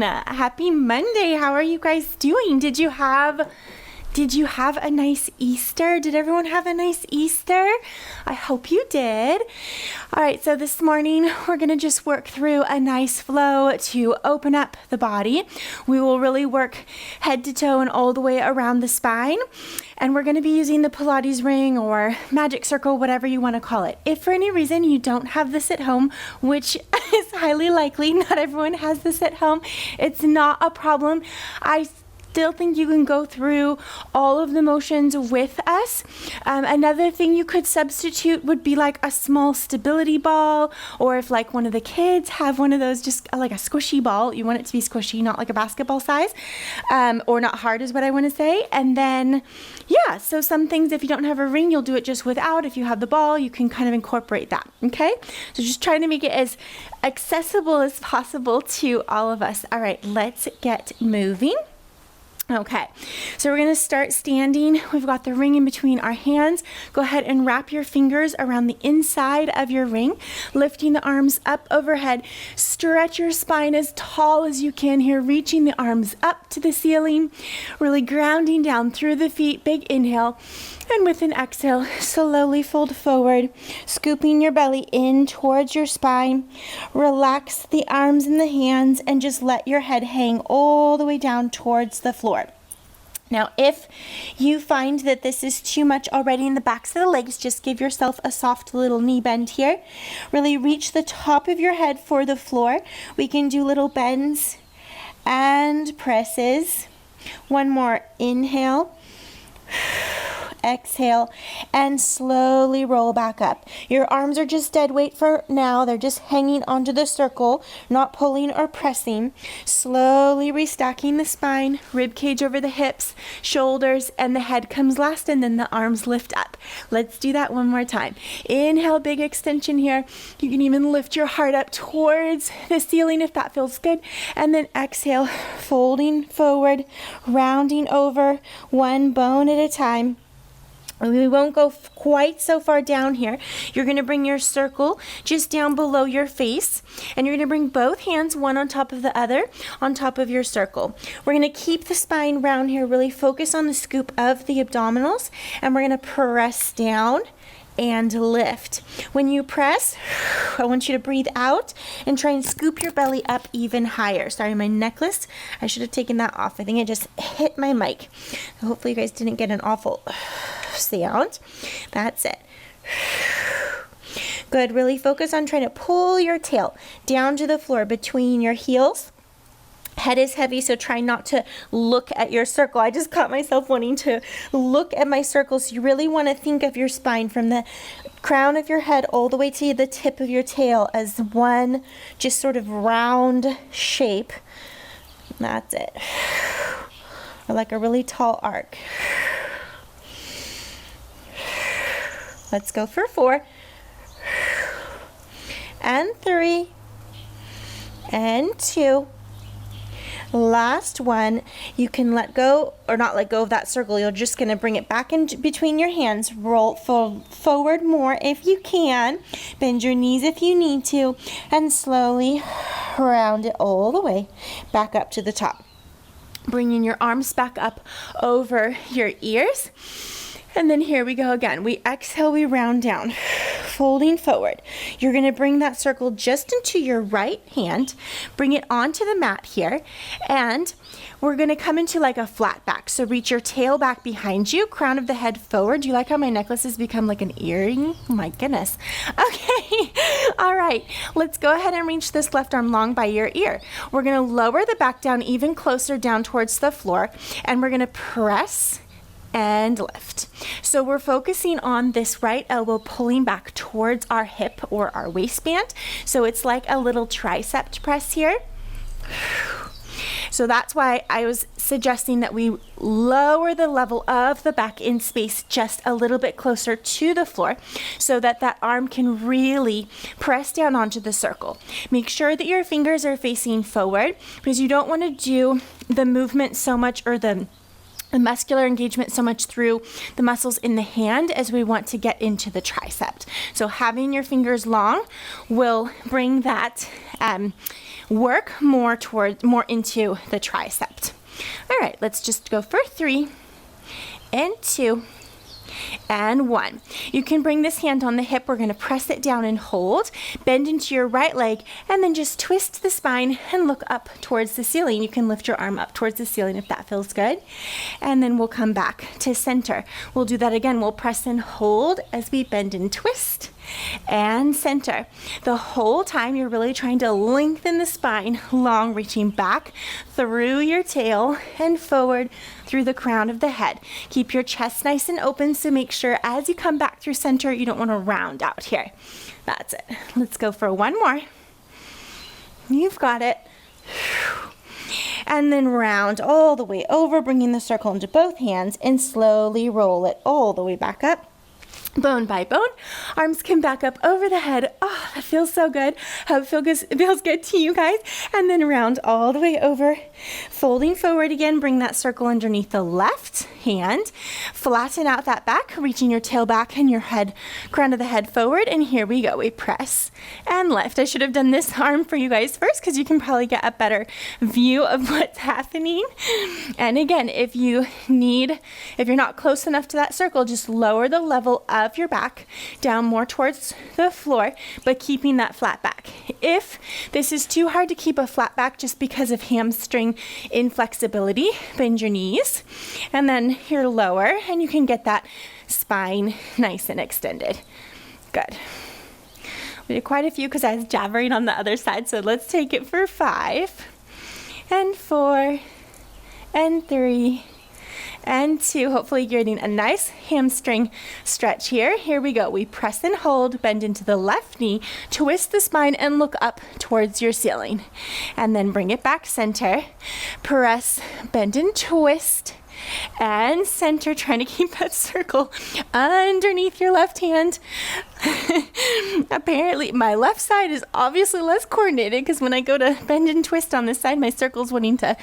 Happy Monday. How are you guys doing? Did you have a nice Easter? Did everyone have a nice Easter? I hope you did. All right, so this morning we're going to just work through a nice flow to open up the body. We will really work head to toe and all the way around the spine. And we're going to be using the Pilates ring or magic circle, whatever you want to call it. If for any reason you don't have this at home, which is highly likely, not everyone has this at home, it's not a problem. I still think you can go through all of the motions with us. Another thing you could substitute would be like a small stability ball, or if like one of the kids have one of those, just like a squishy ball, you want it to be squishy, not like a basketball size, or not hard is what I want to say. And then, yeah, so some things, if you don't have a ring, you'll do it just without. If you have the ball, you can kind of incorporate that, okay? So just trying to make it as accessible as possible to all of us. All right, let's get moving. Okay, so we're going to start standing. We've got the ring in between our hands. Go ahead and wrap your fingers around the inside of your ring, lifting the arms up overhead. Stretch your spine as tall as you can here, reaching the arms up to the ceiling, really grounding down through the feet. Big inhale, and with an exhale, slowly fold forward, scooping your belly in towards your spine. Relax the arms and the hands and just let your head hang all the way down towards the floor. Now, if you find that this is too much already in the backs of the legs, just give yourself a soft little knee bend here. Really reach the top of your head for the floor. We can do little bends and presses. One more, inhale. Exhale, and slowly roll back up. Your arms are just dead weight for now. They're just hanging onto the circle, not pulling or pressing. Slowly restacking the spine, rib cage over the hips, shoulders, and the head comes last, and then the arms lift up. Let's do that one more time. Inhale, big extension here. You can even lift your heart up towards the ceiling if that feels good. And then exhale, folding forward, rounding over, one bone at a time. We won't go quite so far down here. You're going to bring your circle just down below your face, and you're going to bring both hands one on top of the other on top of your circle. We're going to keep the spine round here, really focus on the scoop of the abdominals, and we're going to press down and lift. When you press, I want you to breathe out and try and scoop your belly up even higher. Sorry, my necklace, I should have taken that off. I think it just hit my mic. Hopefully you guys didn't get an awful sound. That's it. Good. Really focus on trying to pull your tail down to the floor between your heels. Head is heavy, so try not to look at your circle. I just caught myself wanting to look at my circle. So you really want to think of your spine from the crown of your head all the way to the tip of your tail as one just sort of round shape. That's it. Or like a really tall arc. Let's go for 4 and 3 and 2. Last one. You can let go or not let go of that circle. You're just going to bring it back in between your hands. Roll forward more if you can. Bend your knees if you need to. And slowly round it all the way back up to the top. Bringing your arms back up over your ears. And then here we go again. We exhale, we round down, folding forward. You're going to bring that circle just into your right hand, bring it onto the mat here, and we're going to come into like a flat back. So reach your tail back behind you, crown of the head forward. Do you like how my necklace has become like an earring? Oh my goodness. Okay. All right. Let's go ahead and reach this left arm long by your ear. We're going to lower the back down even closer down towards the floor, and we're going to press and lift. So we're focusing on this right elbow pulling back towards our hip or our waistband. So it's like a little tricep press here. So that's why I was suggesting that we lower the level of the back in space just a little bit closer to the floor so that that arm can really press down onto the circle. Make sure that your fingers are facing forward because you don't want to do the movement so much or the the muscular engagement so much through the muscles in the hand as we want to get into the tricep. So having your fingers long will bring that work more into the tricep. All right, let's just go for 3 and 2 and 1. You can bring this hand on the hip. We're going to press it down and hold. Bend into your right leg and then just twist the spine and look up towards the ceiling. You can lift your arm up towards the ceiling if that feels good. And then we'll come back to center. We'll do that again. We'll press and hold as we bend and twist and center. The whole time you're really trying to lengthen the spine long, reaching back through your tail and forward through the crown of the head. Keep your chest nice and open, so make sure as you come back through center, you don't want to round out here. That's it. Let's go for one more. You've got it. And then round all the way over, bringing the circle into both hands and slowly roll it all the way back up. Bone by bone, arms come back up over the head. Oh, that feels so good. Hope it feels good to you guys. And then round all the way over, folding forward again. Bring that circle underneath the left hand. Flatten out that back, reaching your tail back and your head, crown of the head forward. And here we go. We press and lift. I should have done this arm for you guys first because you can probably get a better view of what's happening. And again, if you're not close enough to that circle, just lower the level of your back down more towards the floor, but keeping that flat back. If this is too hard to keep a flat back just because of hamstring inflexibility, bend your knees and then you're lower and you can get that spine nice and extended. Good. We did quite a few because I was jabbering on the other side, so let's take it for 5 and 4 and 3 and 2. Hopefully you're getting a nice hamstring stretch here. Here we go. We press and hold, bend into the left knee, twist the spine and look up towards your ceiling. And then bring it back center. Press, bend and twist. And center, trying to keep that circle underneath your left hand. Apparently my left side is obviously less coordinated because when I go to bend and twist on this side, my circle's wanting to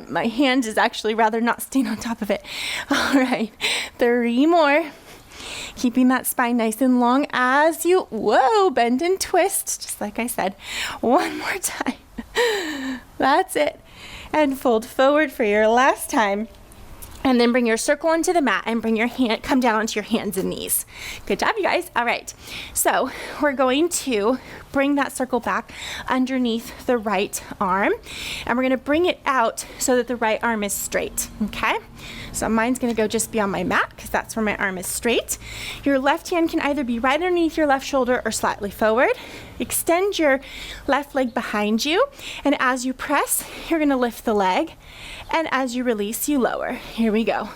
my hand is actually rather not staying on top of it. All right, 3 more. Keeping that spine nice and long as you, bend and twist, just like I said. 1 more time. That's it. And fold forward for your last time. And then bring your circle into the mat and come down onto your hands and knees. Good job, you guys. All right. So we're going to bring that circle back underneath the right arm. And we're going to bring it out so that the right arm is straight. Okay. So mine's going to go just beyond my mat because that's where my arm is straight. Your left hand can either be right underneath your left shoulder or slightly forward. Extend your left leg behind you. And as you press, you're going to lift the leg. And as you release, you lower. Here we go.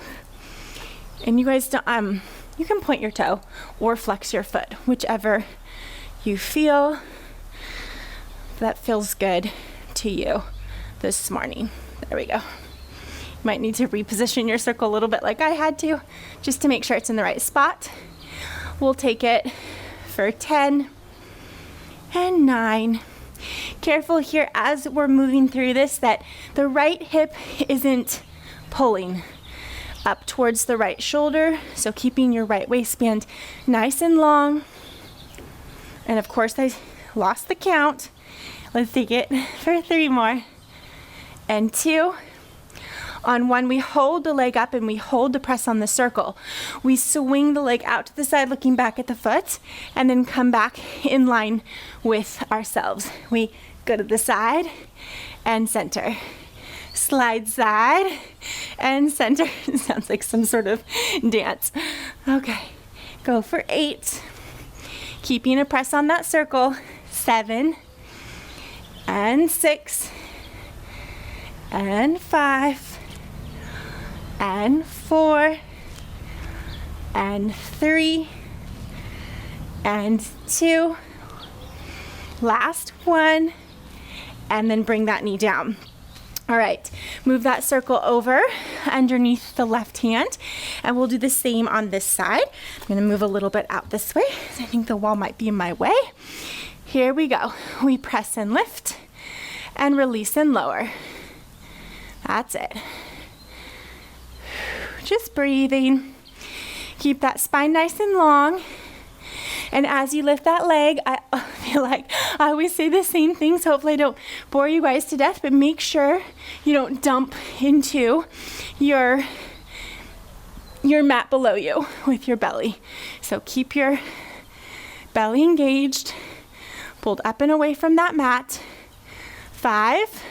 And you guys don't, you can point your toe or flex your foot, whichever you feel that feels good to you this morning. There we go. You might need to reposition your circle a little bit like I had to, just to make sure it's in the right spot. We'll take it for 10 and 9. Careful here as we're moving through this that the right hip isn't pulling up towards the right shoulder. So keeping your right waistband nice and long. And of course I lost the count. Let's take it for 3 more. And 2. On 1, we hold the leg up and we hold the press on the circle. We swing the leg out to the side, looking back at the foot, and then come back in line with ourselves. We go to the side and center. Slide side and center. It sounds like some sort of dance. Okay, go for 8. Keeping a press on that circle. 7 and 6 and 5 and 4 and 3 and 2. Last one. And then bring that knee down. All right, move that circle over underneath the left hand, and we'll do the same on this side. I'm gonna move a little bit out this way. I think the wall might be in my way. Here we go. We press and lift and release and lower. That's it. just breathing. Keep that spine nice and long. And as you lift that leg, I feel like I always say the same thing, so hopefully I don't bore you guys to death, but make sure you don't dump into your mat below you with your belly. So keep your belly engaged, pulled up and away from that mat. 5,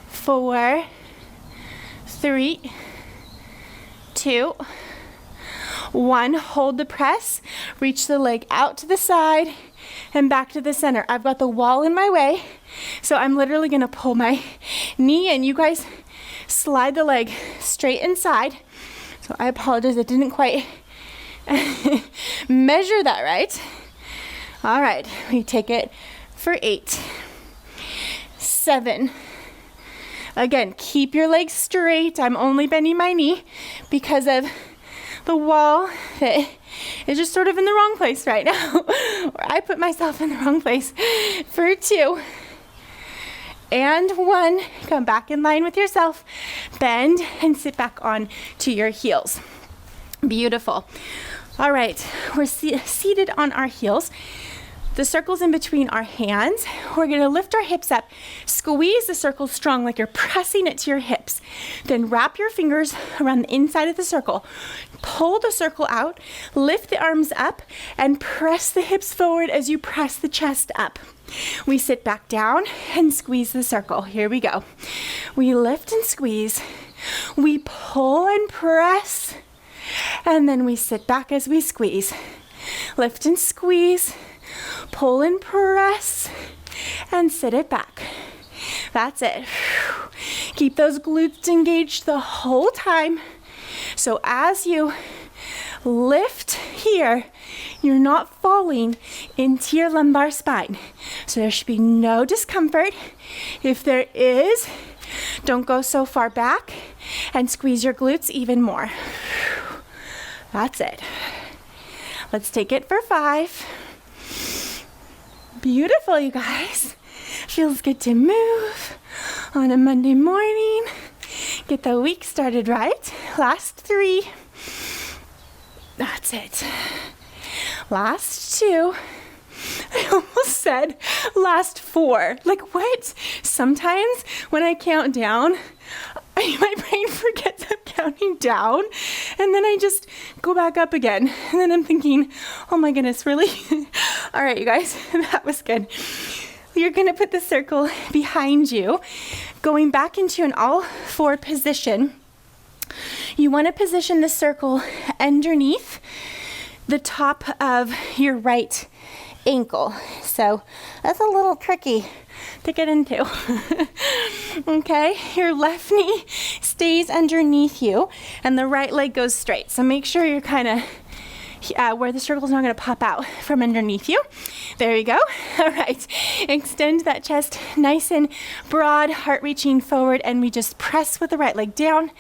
4, 3, 2, 1. Hold the press, reach the leg out to the side and back to the center. I've got the wall in my way, so I'm literally gonna pull my knee in. You guys slide the leg straight inside. So I apologize, I didn't quite measure that right. All right, we take it for 8, 7. Again, keep your legs straight. I'm only bending my knee because of the wall that is just sort of in the wrong place right now. Or I put myself in the wrong place. For 2 and 1. Come back in line with yourself. Bend and sit back on to your heels. Beautiful. All right, we're seated on our heels. The circle's in between our hands. We're gonna lift our hips up. Squeeze the circle strong like you're pressing it to your hips. Then wrap your fingers around the inside of the circle. Pull the circle out, lift the arms up, and press the hips forward as you press the chest up. We sit back down and squeeze the circle. Here we go. We lift and squeeze. We pull and press, and then we sit back as we squeeze. Lift and squeeze. Pull and press and sit it back. That's it. Keep those glutes engaged the whole time. So as you lift here, you're not falling into your lumbar spine. So there should be no discomfort. If there is, don't go so far back and squeeze your glutes even more. That's it. Let's take it for 5. Beautiful, you guys. Feels good to move on a Monday morning. Get the week started right. Last 3. That's it. Last 2. I almost said last 4. Like what? Sometimes when I count down, my brain forgets I'm counting down, and then I just go back up again. And then I'm thinking, oh my goodness, really? All right, you guys, that was good. You're gonna put the circle behind you, going back into an all-4 position. You wanna position the circle underneath the top of your right ankle. So that's a little tricky to get into. Okay, your left knee stays underneath you and the right leg goes straight. So make sure you're kind of where the circle's not going to pop out from underneath you. There you go. All right, extend that chest nice and broad, heart reaching forward, and we just press with the right leg down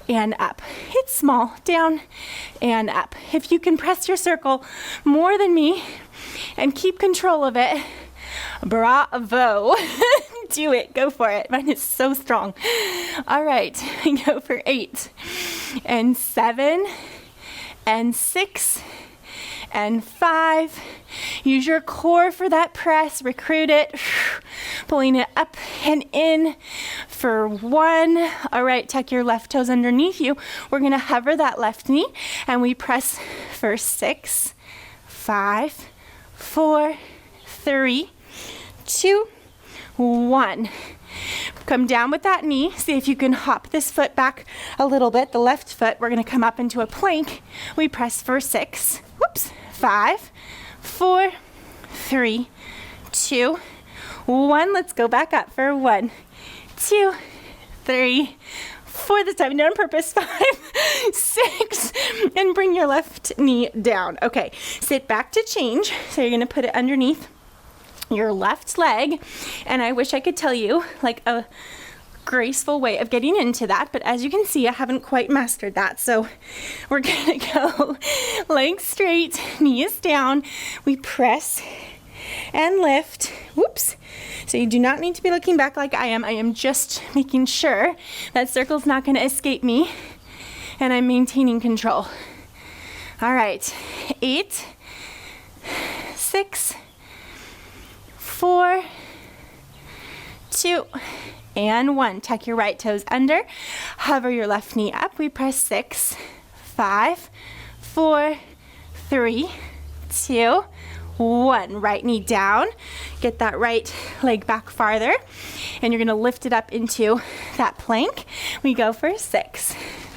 and up. It's small, down and up. If you can press your circle more than me and keep control of it, bravo. Do it. Go for it. Mine is so strong. All right. We go for 8 and 7 and 6 and 5. Use your core for that press. Recruit it. Pulling it up and in for 1. All right. Tuck your left toes underneath you. We're going to hover that left knee and we press for 6, 5, 4, 3, 2, 1. Come down with that knee. See if you can hop this foot back a little bit. The left foot, we're going to come up into a plank. We press for 6, 5, 4, 3, 2, 1. Let's go back up for 1, 2, 3, 4. This time, on purpose. 5, 6, and bring your left knee down. Okay, sit back to change. So you're going to put it underneath your left leg, and I wish I could tell you like a graceful way of getting into that, but as you can see, I haven't quite mastered that. So we're gonna go legs straight, knees down. We press and lift. Whoops. So you do not need to be looking back like I am. I am just making sure that circle's not gonna escape me and I'm maintaining control. All right, 8, 6, 4, 2, and 1. Tuck your right toes under, hover your left knee up. We press 6, 5, 4, 3, 2, 1. Right knee down. Get that right leg back farther, and you're going to lift it up into that plank. We go for 6,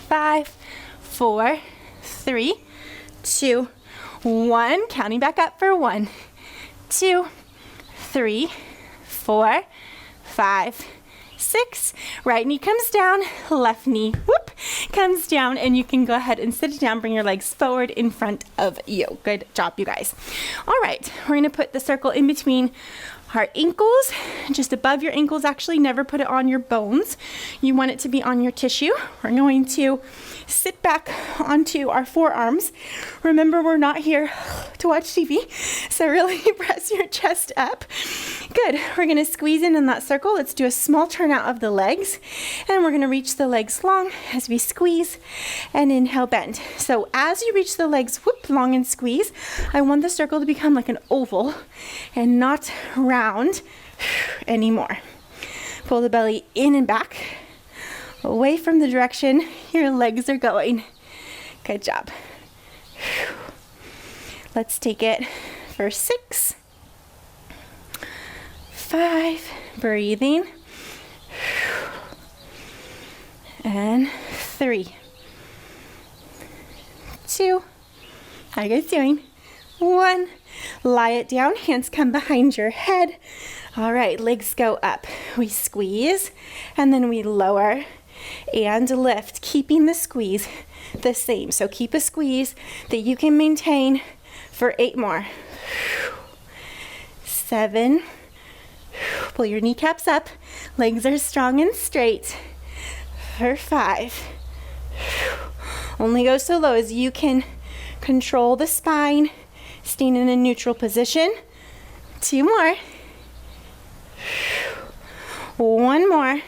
5, 4, 3, 2, 1. Counting back up for 1, 2, 3, 4, 5, 6. Right knee comes down, left knee, whoop, comes down, and you can go ahead and sit down, bring your legs forward in front of you. Good job, you guys. All right, we're gonna put the circle in between our ankles, just above your ankles. Actually, never put it on your bones. You want it to be on your tissue. We're going to sit back onto our forearms. Remember, we're not here to watch TV, so really press your chest up. Good. We're going to squeeze in that circle. Let's do a small turn out of the legs, and we're going to reach the legs long as we squeeze and inhale, bend. So as you reach the legs, whoop, long and squeeze, I want the circle to become like an oval and not round anymore. Pull the belly in and back, away from the direction your legs are going. Good job. Let's take it for 6, 5, breathing, and 3, 2, how are you guys doing? 1, lie it down, hands come behind your head. All right, legs go up. We squeeze, and then we lower and lift, keeping the squeeze the same. So keep a squeeze that you can maintain for 8 more. 7, pull your kneecaps up, legs are strong and straight. For 5, only go so low as you can control the spine, staying in a neutral position. 2 more. 1 more.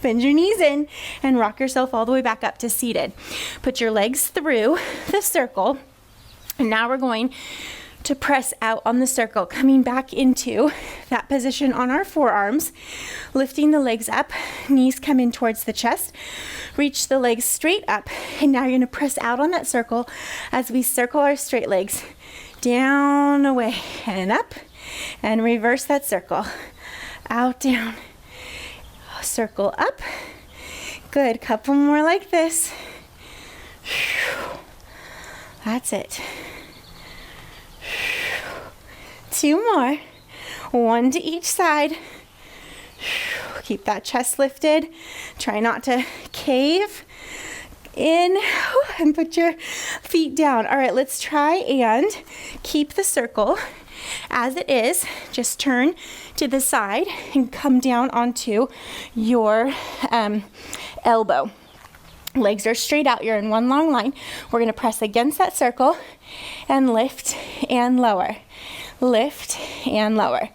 Bend your knees in and rock yourself all the way back up to seated. Put your legs through the circle, and now we're going to press out on the circle, coming back into that position on our forearms, lifting the legs up, knees come in towards the chest, reach the legs straight up, and now you're going to press out on that circle as we circle our straight legs down, away, and up, and reverse that circle, out, down, circle up. Good, couple more like this. That's it. 2 more, 1 to each side. Keep that chest lifted. Try not to cave in, and put your feet down. All right, let's try and keep the circle as it is. Just turn to the side and come down onto your elbow. Legs are straight out. You're in one long line. We're going to press against that circle and lift and lower. Lift and lower.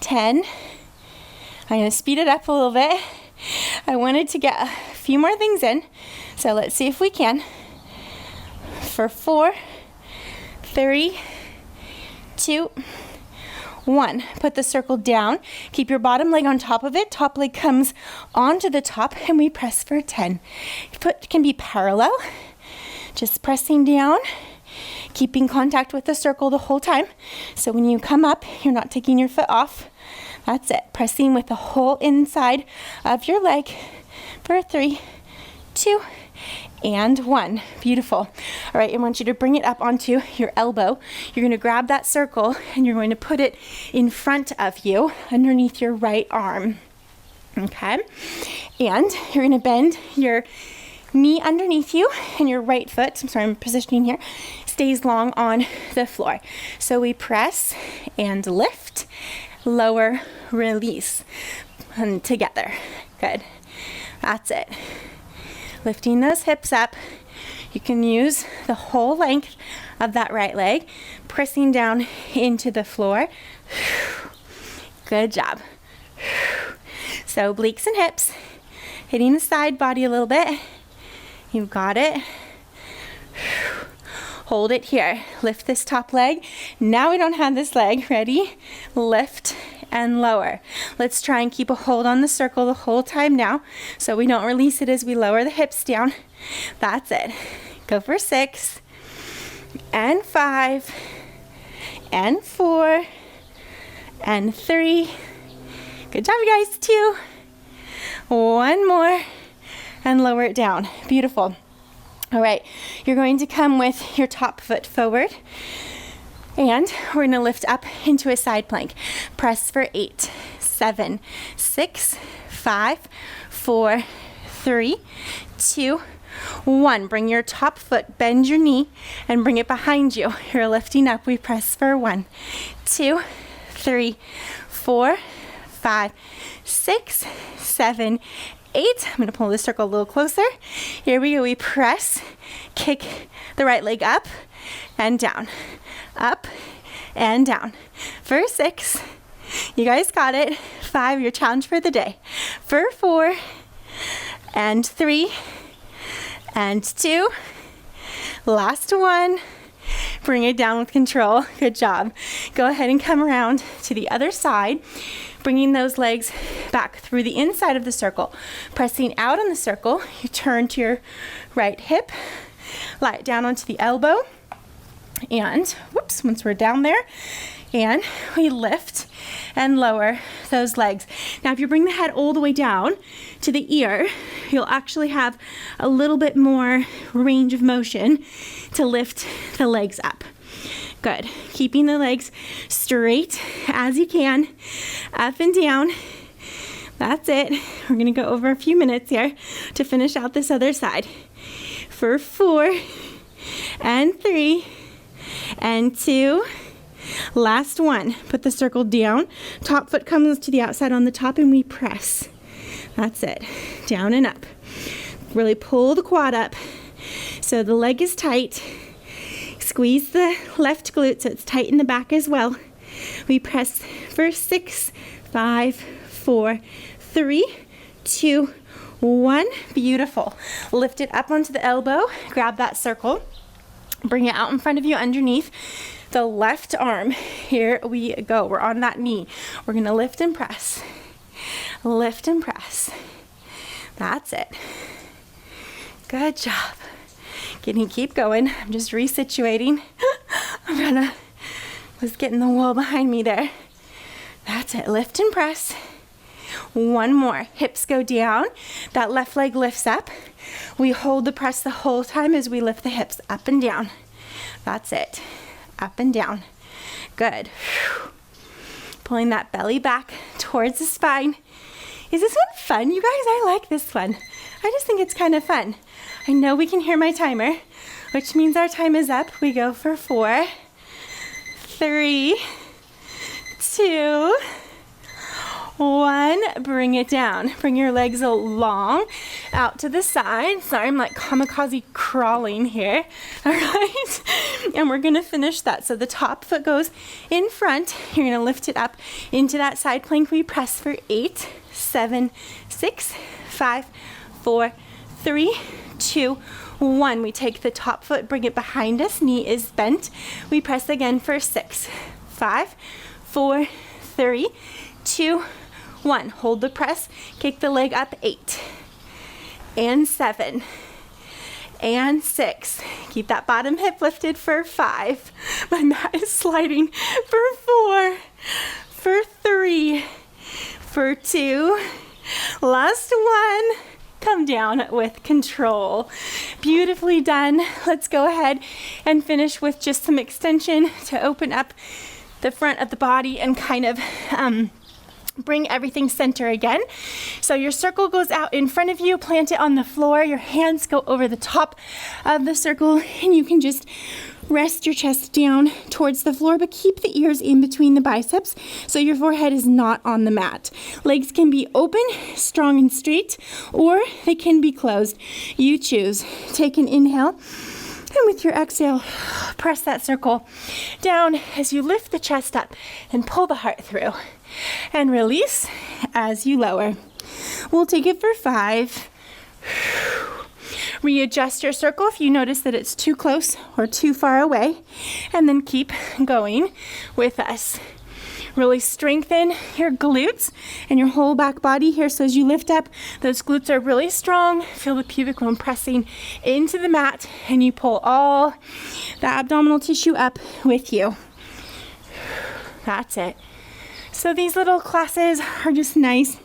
10. I'm going to speed it up a little bit. I wanted to get a few more things in, so let's see if we can. For 4, 3, 2, 1. Put the circle down. Keep your bottom leg on top of it. Top leg comes onto the top, and we press for 10. Foot can be parallel. Just pressing down, keeping contact with the circle the whole time. So when you come up, you're not taking your foot off. That's it. Pressing with the whole inside of your leg for 3, 2, and 1. Beautiful. All right, I want you to bring it up onto your elbow. You're going to grab that circle and you're going to put it in front of you underneath your right arm. Okay? And you're going to bend your knee underneath you, and your right foot, I'm positioning here, stays long on the floor. So we press and lift, lower, release, and together. Good. That's it. Lifting those hips up. You can use the whole length of that right leg, pressing down into the floor. Good job. So obliques and hips, hitting the side body a little bit. You got it. Hold it here. Lift this top leg. Now we don't have this leg. Ready? Lift and lower. Let's try and keep a hold on the circle the whole time now so we don't release it as we lower the hips down. That's it. Go for 6 and 5 and 4 and 3. Good job, you guys. 2. 1 more and lower it down. Beautiful. All right, you're going to come with your top foot forward and we're going to lift up into a side plank. Press for 8, 7, 6, 5, 4, 3, 2, 1. Bring your top foot, bend your knee and bring it behind you. You're lifting up. We press for 1, 2, 3, 4, 5, 6, 7, 8. I'm going to pull this circle a little closer. Here we go. We press, kick the right leg up and down, up and down. For 6, you guys got it. 5, your challenge for the day. For 4 and 3 and 2. Last 1. Bring it down with control. Good job. Go ahead and come around to the other side, bringing those legs back through the inside of the circle. Pressing out on the circle, you turn to your right hip, lie it down onto the elbow, and whoops, once we're down there, and we lift and lower those legs. Now, if you bring the head all the way down to the ear, you'll actually have a little bit more range of motion to lift the legs up. Good. Keeping the legs straight as you can, up and down. That's it. We're going to go over a few minutes here to finish out this other side. For 4 and 3 and 2. Last 1. Put the circle down. Top foot comes to the outside on the top and we press. That's it. Down and up. Really pull the quad up so the leg is tight. Squeeze the left glute so it's tight in the back as well. We press for 6, 5, 4, 3, 2, 1. Beautiful. Lift it up onto the elbow. Grab that circle. Bring it out in front of you underneath the left arm. Here we go. We're on that knee. We're going to lift and press. Lift and press. That's it. Good job. Keep going. I'm just resituating. Was getting the wall behind me there. That's it. Lift and press. 1 more. Hips go down. That left leg lifts up. We hold the press the whole time as we lift the hips up and down. That's it. Up and down. Good. Pulling that belly back towards the spine. Is this one fun, you guys? I like this one. I just think it's kind of fun. I know we can hear my timer, which means our time is up. We go for 4, 3, 2, 1. Bring it down. Bring your legs along, out to the side. Sorry, I'm like kamikaze crawling here. All right. And we're going to finish that. So the top foot goes in front. You're going to lift it up into that side plank. We press for 8, 7, 6, 5, 4, 3, 2, 1. We take the top foot, bring it behind us. Knee is bent. We press again for 6, 5, 4, 3, 2, 1. Hold the press. Kick the leg up. 8 and 7 and 6. Keep that bottom hip lifted for 5. My mat is sliding. For 4, for 3, for 2. Last 1. Come down with control. Beautifully done. Let's go ahead and finish with just some extension to open up the front of the body and kind of bring everything center again. So your circle goes out in front of you, plant it on the floor. Your hands go over the top of the circle and you can just rest your chest down towards the floor, but keep the ears in between the biceps so your forehead is not on the mat. Legs can be open, strong and straight, or they can be closed. You choose. Take an inhale, and with your exhale, press that circle down as you lift the chest up and pull the heart through. And release as you lower. We'll take it for 5. Readjust your circle if you notice that it's too close or too far away, and then keep going with us. Really strengthen your glutes and your whole back body here. So as you lift up, those glutes are really strong. Feel the pubic bone pressing into the mat, and you pull all the abdominal tissue up with you. That's it. So these little classes are just nice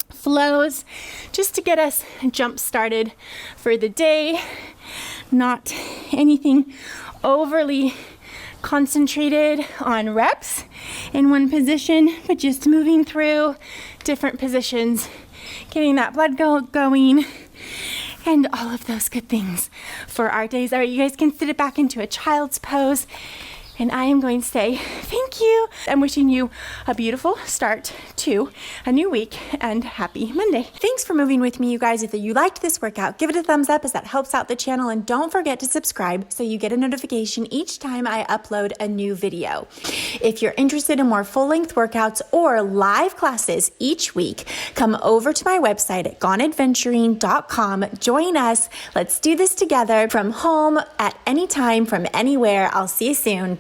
flows just to get us jump started for the day. Not anything overly concentrated on reps in one position, but just moving through different positions, getting that blood going, and all of those good things for our days. All right, you guys can sit it back into a child's pose. And I am going to say thank you. I'm wishing you a beautiful start to a new week and happy Monday. Thanks for moving with me, you guys. If you liked this workout, give it a thumbs up as that helps out the channel. And don't forget to subscribe so you get a notification each time I upload a new video. If you're interested in more full-length workouts or live classes each week, come over to my website at goneadventuring.com. Join us. Let's do this together from home at any time, from anywhere. I'll see you soon.